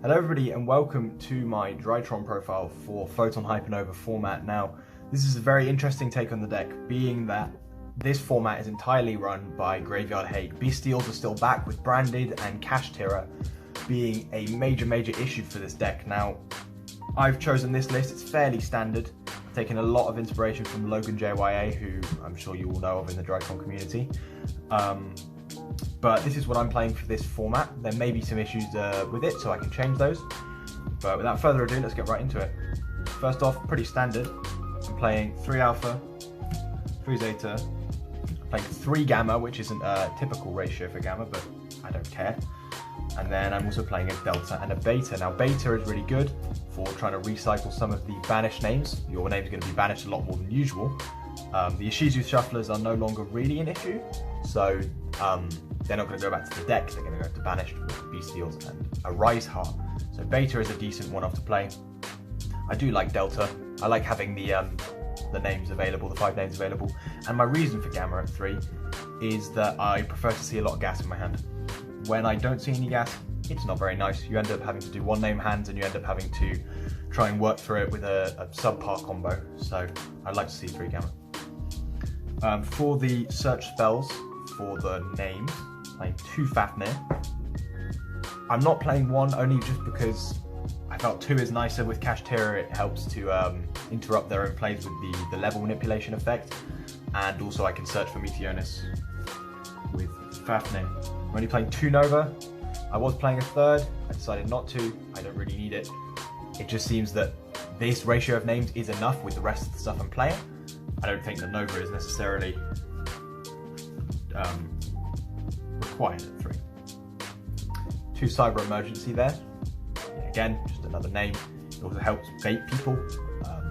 Hello everybody and welcome to my Drytron profile for Photon Hypernova format. Now, this is a very interesting take on the deck, being that this format is entirely run by Graveyard Hate. Bestials are still back with Branded and Cash Tira being a major issue for this deck. Now, I've chosen this list, it's fairly standard, taking a lot of inspiration from Logan JYA, who I'm sure you all know of in the Drytron community. But this is what I'm playing for this format. There may be some issues with it, so I can change those. But without further ado, let's get right into it. First off, pretty standard. I'm playing 3 Alpha, 3 Zeta, I'm playing 3 Gamma, which isn't a typical ratio for Gamma, but I don't care. And then I'm also playing a Delta and a Beta. Now, Beta is really good for trying to recycle some of the banished names. Your name's going to be banished a lot more than usual. The Ishizu Shufflers are no longer really an issue, so they're not going to go back to the deck, they're going to go to banished with Bestials and a Rise Heart. So Beta is a decent one off to play. I do like Delta. I like having the names available, the 5 names available. And my reason for Gamma at 3 is that I prefer to see a lot of gas in my hand. When I don't see any gas, it's not very nice. You end up having to do 1 name hands and you end up having to try and work through it with a subpar combo. So I'd like to see 3 Gamma. For the search spells, for the names, playing 2 Fafnir. I'm not playing 1 only just because I felt 2 is nicer with Cash Tira. It helps to interrupt their own plays with the level manipulation effect, and also I can search for Meteonis with Fafnir. I'm only playing 2 Nova. I was playing a 3rd, I decided not to. I don't really need it. It just seems that this ratio of names is enough with the rest of the stuff I'm playing. I don't think the Nova is necessarily required at 3. 2 Cyber Emergency there. Yeah, again, just another name. It also helps bait people.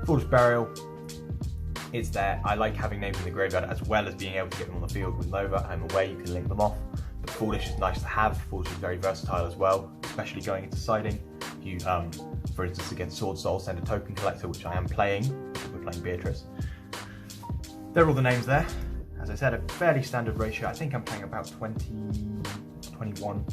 Foolish Burial. It's there. I like having names in the graveyard as well as being able to get them on the field with Nova. I'm aware you can link them off. But Foolish is nice to have. Foolish is very versatile as well, especially going into siding. If you, for instance, against Sword Soul, send a Token Collector, which I am playing. We're playing Beatrice. There are all the names there. As I said, a fairly standard ratio. I think I'm playing about 20, 21.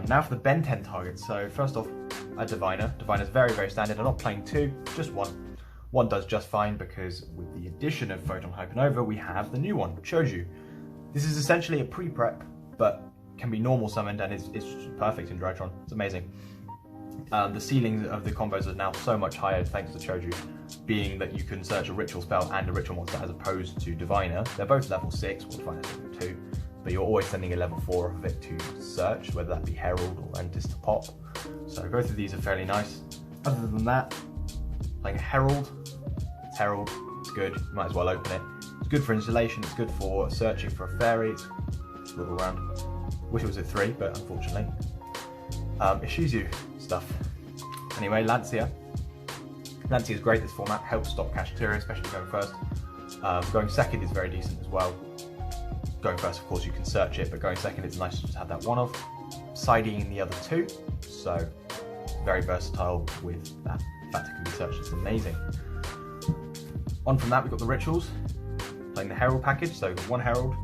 Now for the Ben 10 targets. So first off, a Diviner. Diviner's very standard. I'm not playing 2, just 1. 1 does just fine because with the addition of Photon Hypernova, we have the new one, PHHY. This is essentially a pre-prep, but can be normal summoned and is perfect in Drytron. It's amazing. The ceilings of the combos are now so much higher thanks to PHHY, being that you can search a ritual spell and a ritual monster as opposed to Diviner. They're both level 6, or Diviner's level 2, but you're always sending a level 4 of it to search, whether that be Herald or Entis to pop. So both of these are fairly nice. Other than that, playing a Herald. It's Herald, it's good, you might as well open it. It's good for installation, it's good for searching for a fairy, it's good all around. Wish it was at 3, but unfortunately. Ishizu stuff. Anyway, Lancia. Lancia is great this format, helps stop Cash Tira, especially going first. Going second is very decent as well. Going first, of course, you can search it, but going second, it's nice to just have that one off. Siding in the other 2, so very versatile with that. In fact, it can be searched, it's amazing. On from that, we've got the rituals. Playing the Herald package, so 1 Herald,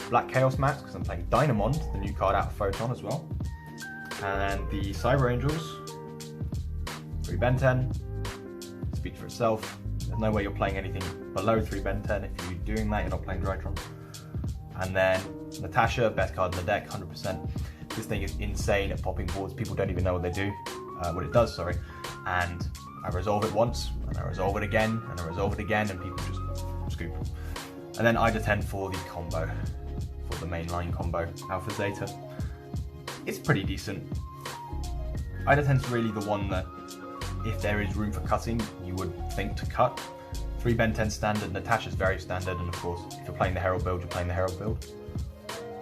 Black Chaos Max, because I'm playing Dynamond, the new card out of Photon as well. And the Cyber Angels, 3 Ben 10, speaks for itself. There's no way you're playing anything below 3 Ben 10. If you're doing that, you're not playing Drytron. And then Natasha, best card in the deck, 100%. This thing is insane at popping boards. People don't even know what they do, what it does, sorry. And I resolve it once, and I resolve it again, and I resolve it again, and people just scoop. And then Ida 10 for the combo, for the mainline combo, Alpha Zeta. It's pretty decent. Ida 10's really the one that, if there is room for cutting, you would think to cut. 3 Ben 10 standard, Natasha's very standard, and of course, if you're playing the Herald build, you're playing the Herald build.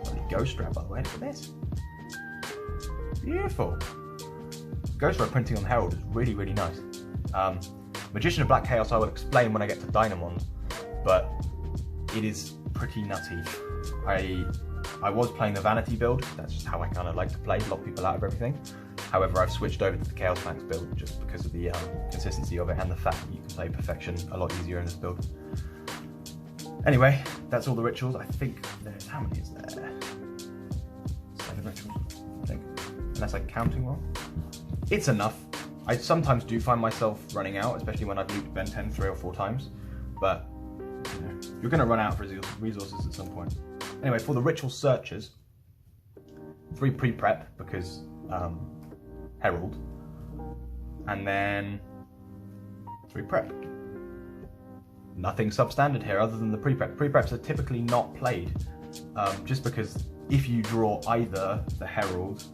Lovely Ghost Wrap, by the way, look at this. Beautiful. Ghost Wrap printing on Herald is really nice. Magician of Black Chaos I will explain when I get to Dynamond, but it is pretty nutty. I was playing the Vanity build, that's just how I kind of like to play, lock people out of everything. However, I've switched over to the Chaos Max build just because of the consistency of it and the fact that you can play Perfection a lot easier in this build. Anyway, that's all the rituals. I think there's, how many is there? 7 rituals, I think. unless I'm counting wrong. It's enough. I sometimes do find myself running out, especially when I've looped Ben 10 3 or 4 times, but you know, you're going to run out of resources at some point. Anyway, for the ritual searches, 3 pre-prep because Herald, and then 3 prep. Nothing substandard here other than the pre-prep. Pre-preps are typically not played, just because if you draw either the Herald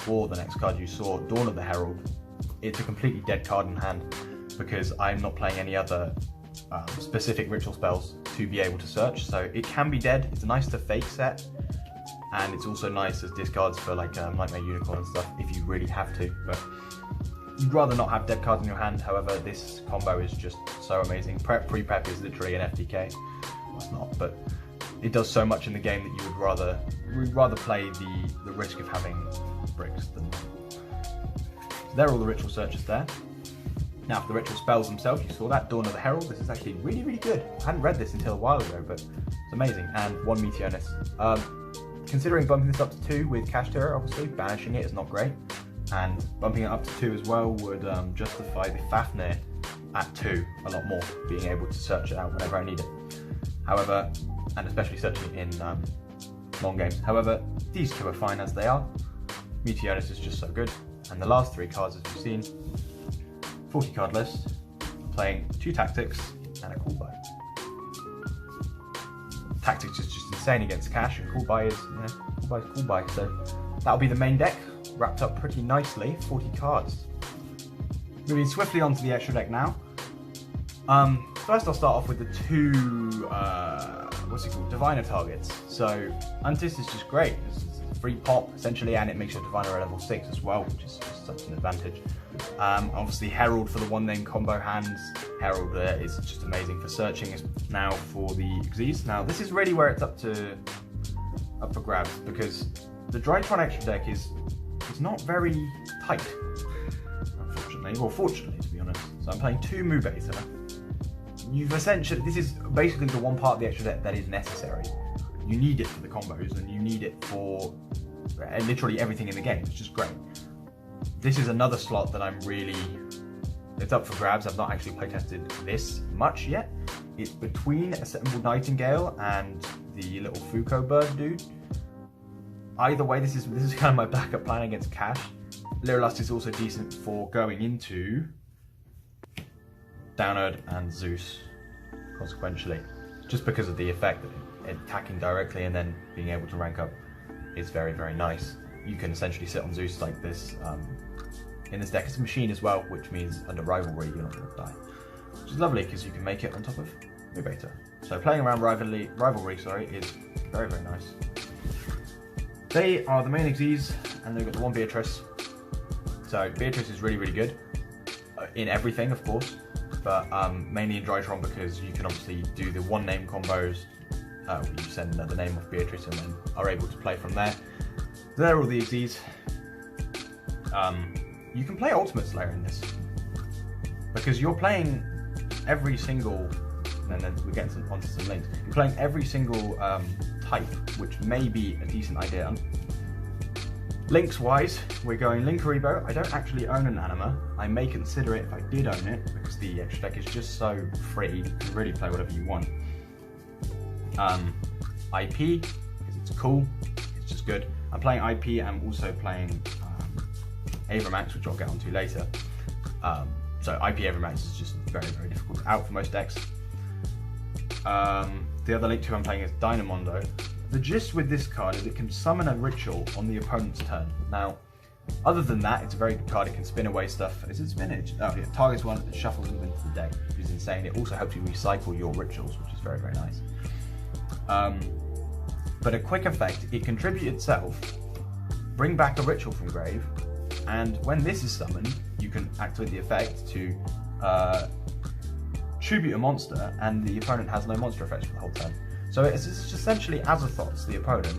or the next card you saw, Dawn of the Herald, it's a completely dead card in hand because I'm not playing any other specific ritual spells to be able to search, so it can be dead. It's nice to fake set, and it's also nice as discards for like Nightmare Unicorn and stuff if you really have to, but you'd rather not have dead cards in your hand. However, this combo is just so amazing. Pre-prep is literally an FTK. Well, it's not, but it does so much in the game that you would rather play the risk of having bricks than. So there are all the ritual searches there. Now for the ritual spells themselves, you saw that Dawn of the Herald. This is actually really, really good. I hadn't read this until a while ago, but it's amazing. And 1 Meteornus. Considering bumping this up to 2 with Cash Terror, obviously banishing it is not great, and bumping it up to 2 as well would justify the Fafnir at 2 a lot more, being able to search it out whenever I need it. However, and especially searching it in long games. However, these 2 are fine as they are. Meteornus is just so good. And the last 3 cards, as you've seen, 40 card list, playing 2 tactics and a cool buy. Tactics is just insane against Cash, and cool buy is, you know, cool buy is cool buy. So that'll be the main deck, wrapped up pretty nicely, 40 cards. Moving swiftly onto the extra deck now. First I'll start off with the 2, what's it called, Diviner targets. So Untis is just great. It's a free pop essentially, and it makes your Diviner a level 6 as well, which is just such an advantage. Obviously Herald for the 1-name combo hands. Herald is just amazing for searching. Now for the Xyz. Now this is really where it's up for grabs, because the Drytron extra deck is not very tight, unfortunately. Well, fortunately, to be honest. So I'm playing 2 Mudora. You've essentially, this is basically the one part of the extra deck that is necessary. You need it for the combos, and you need it for literally everything in the game. It's just great. This is another slot that it's up for grabs. I've not actually playtested this much yet. It's between Assembled Nightingale and the little Foucault bird dude. Either way, this is kind of my backup plan against Cash. Lyralust is also decent for going into Downerd and Zeus, consequentially. Just because of the effect that attacking directly and then being able to rank up is very, very nice. You can essentially sit on Zeus like this. In this deck, it's a machine as well, which means under Rivalry you're not going to die. Which is lovely because you can make it on top of Mudora. So playing around Rivalry is very, very nice. They are the main Xyz, and they've got the 1 Beatrice. So Beatrice is really, really good in everything, of course, but mainly in Drytron because you can obviously do the 1-name combos. You send the name of Beatrice and then are able to play from there. So they're all the Xyz. You can play Ultimate Slayer in this because you're playing every single, and then we get onto some links. You're playing every single type, which may be a decent idea. Links wise, we're going Linkaribo. I don't actually own an Anima. I may consider it if I did own it because the extra deck is just so free. You can really play whatever you want. IP, because it's cool, it's just good. I'm playing IP, I'm also playing Avramax, which I'll get onto later. So IP Avramax is just very, very difficult out for most decks. The other Link 2 I'm playing is Dynamondo. The gist with this card is it can summon a ritual on the opponent's turn. Now, other than that, it's a very good card. It can spin away stuff. Is it spinach? Oh yeah, targets one and shuffles them into the deck, which is insane. It also helps you recycle your rituals, which is very, very nice. But a quick effect, it can tribute itself, bring back a ritual from grave, and when this is summoned, you can activate the effect to tribute a monster, and the opponent has no monster effects for the whole turn. So it's essentially Azathoth's the opponent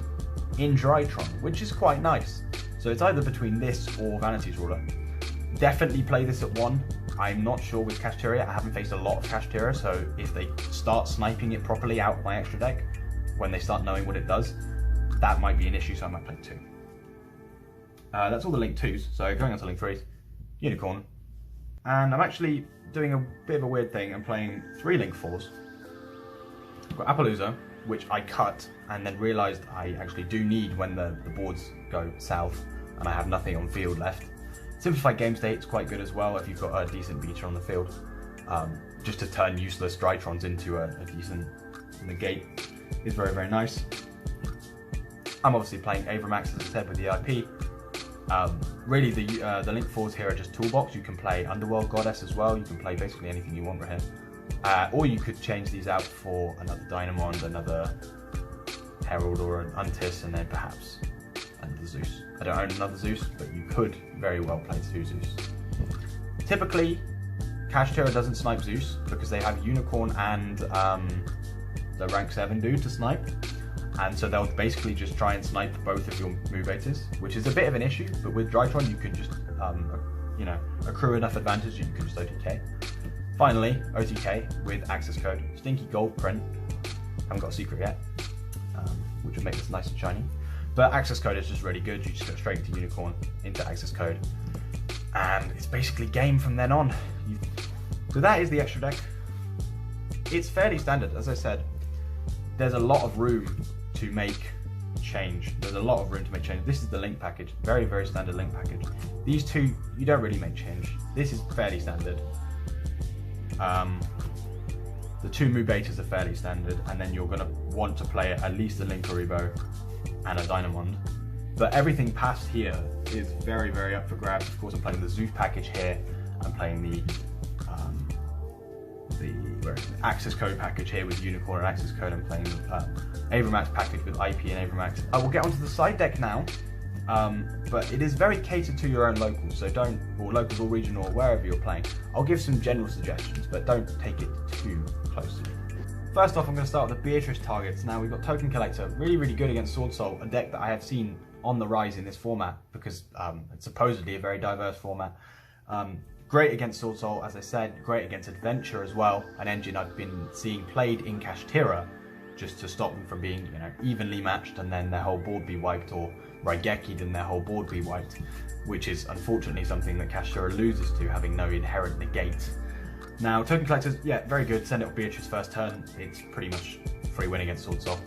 in Drytron, which is quite nice. So it's either between this or Vanity's Ruler. Definitely play this at 1. I'm not sure with Kashteria. I haven't faced a lot of Kashteria, so if they start sniping it properly out of my extra deck, when they start knowing what it does, that might be an issue, so I might play 2. That's all the Link 2s, so going on to Link 3s, Unicorn. And I'm actually doing a bit of a weird thing. I'm playing 3 Link 4s. I've got Appaloosa, which I cut and then realised I actually do need when the boards go south and I have nothing on field left. Simplified game state is quite good as well if you've got a decent beta on the field. Just to turn useless Drytrons into a decent negate is very, very nice. I'm obviously playing Avramax, as I said, with the IP. Really, the Link 4s here are just toolbox. You can play Underworld Goddess as well. You can play basically anything you want right here. Or you could change these out for another Dynamond, another Herald, or an Untis, and then perhaps another Zeus. I don't own another Zeus, but you could very well play 2 Zeus. Typically, PHHY doesn't snipe Zeus because they have Unicorn and the rank 7 dude to snipe. And so they'll basically just try and snipe both of your movators, which is a bit of an issue, but with Drytron you can just, you know, accrue enough advantage you can just OTK. Finally, OTK with access code, stinky gold print, haven't got a secret yet, which would make this nice and shiny. But access code is just really good, you just go straight into Unicorn, into access code, and it's basically game from then on. So that is the extra deck. It's fairly standard, as I said. There's a lot of room to make change. There's a lot of room to make change. This is the Link package, very, very standard Link package. These two, you don't really make change. This is fairly standard. The 2 Mubatas are fairly standard, and then you're going to want to play at least a Link Aribo and a Dynamond. But everything past here is very, very up for grabs. Of course, I'm playing the Zeus package here. I'm playing the access code package here with Unicorn and access code. I'm playing the Avramax package with IP and Avramax. I will get onto the side deck now, but it is very catered to your own locals, so don't, or locals or regional or wherever you're playing. I'll give some general suggestions, but don't take it too closely. First off, I'm going to start with the PHHY targets. Now, we've got Token Collector, really, really good against Sword Soul, a deck that I have seen on the rise in this format because it's supposedly a very diverse format. Great against Sword Soul, as I said, great against Adventure as well, an engine I've been seeing played in Kashtira just to stop them from being, you know, evenly matched and then their whole board be wiped, or Raigeki'd and their whole board be wiped, which is unfortunately something that Kashtira loses to, having no inherent negate. Now, Token Collectors, yeah, very good. Send it off PHHY's first turn. It's pretty much free win against Sword Soul.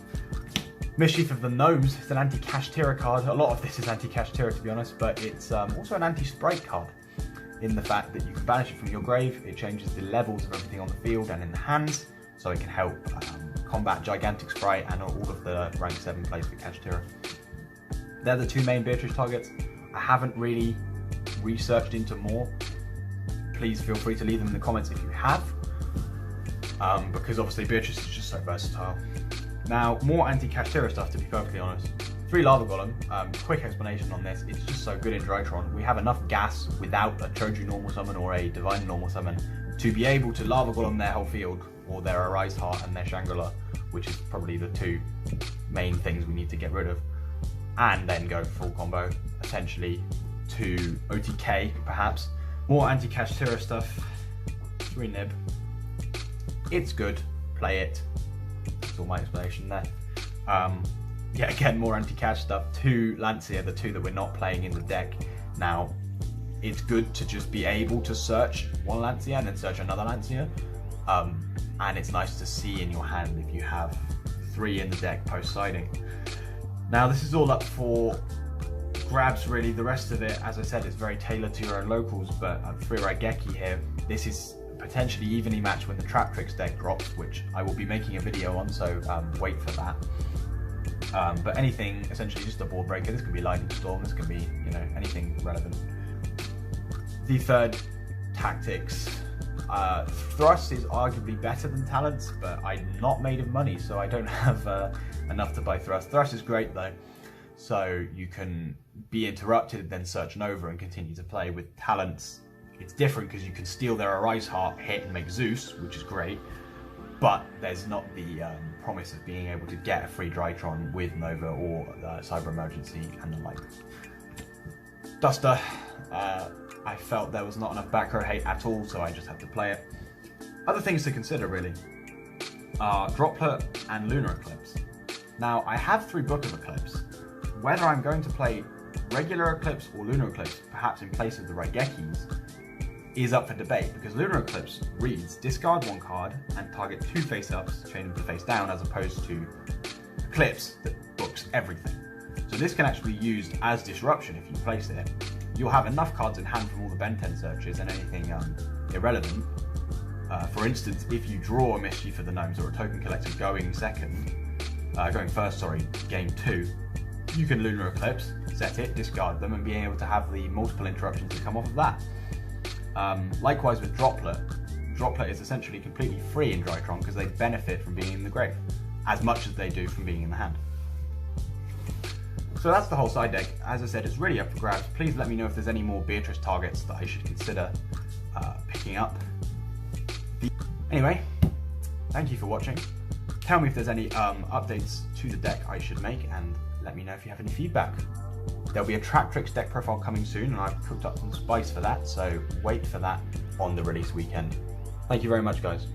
Mischief of the Gnomes, it's an anti-Kashtira card. A lot of this is anti-Kashtira, to be honest, but it's also an anti-Sprite card, in the fact that you can banish it from your grave. It changes the levels of everything on the field and in the hands, so it can help combat Gigantic Sprite and all of the rank 7 plays for Kashtira. They're the 2 main PHHY targets. I haven't really researched into more. Please feel free to leave them in the comments if you have, because obviously PHHY is just so versatile. Now, more anti-Kashtira stuff, to be perfectly honest. 3 Lava Golem, quick explanation on this, it's just so good in Drytron. We have enough gas without a Choju normal summon or a Divine normal summon to be able to Lava Golem their whole field, or their Arise Heart and their Shangri-La, which is probably the 2 main things we need to get rid of, and then go full combo, essentially, to OTK, perhaps. More anti-Kashtira stuff, 3 Nib. It's good, play it. That's all my explanation there. Yeah, again, more anti-cash stuff. 2 Lancia, the 2 that we're not playing in the deck. Now, it's good to just be able to search 1 Lancia and then search another Lancia. And it's nice to see in your hand if you have 3 in the deck post-siding. Now, this is all up for grabs, really. The rest of it, as I said, is very tailored to your own locals, but for Raigeki here, this is potentially evenly matched when the Trap Tricks deck drops, which I will be making a video on, so wait for that. But anything, essentially just a board breaker. This can be Lightning Storm, this can be, you know, anything relevant. The third, Tactics. Thrust is arguably better than Talents, but I'm not made of money, so I don't have enough to buy Thrust. Thrust is great though, so you can be interrupted, then search Nova and continue to play. With Talents, it's different because you can steal their Arise Heart, hit and make Zeus, which is great, but there's not the promise of being able to get a free Drytron with Nova or Cyber Emergency and the like. Duster, I felt there was not enough back row hate at all, so I just had to play it. Other things to consider really are Droplet and Lunar Eclipse. Now, I have 3 Book of Eclipse. Whether I'm going to play regular Eclipse or Lunar Eclipse, perhaps in place of the Raigekis, is up for debate, because Lunar Eclipse reads discard 1 card and target 2 face-ups, chain them to face down, as opposed to Eclipse that books everything. So this can actually be used as disruption if you place it. You'll have enough cards in hand from all the Ben 10 searches and anything irrelevant. For instance, if you draw a Mischief for the Gnomes or a Token Collector going first, game 2, you can Lunar Eclipse, set it, discard them, and be able to have the multiple interruptions that come off of that. Likewise with Droplet. Droplet is essentially completely free in Drytron because they benefit from being in the grave, as much as they do from being in the hand. So that's the whole side deck. As I said, it's really up for grabs. Please let me know if there's any more Beatrice targets that I should consider picking up. Anyway, thank you for watching. Tell me if there's any updates to the deck I should make, and let me know if you have any feedback. There'll be a Traptrix deck profile coming soon, and I've cooked up some spice for that, so wait for that on the release weekend. Thank you very much, guys.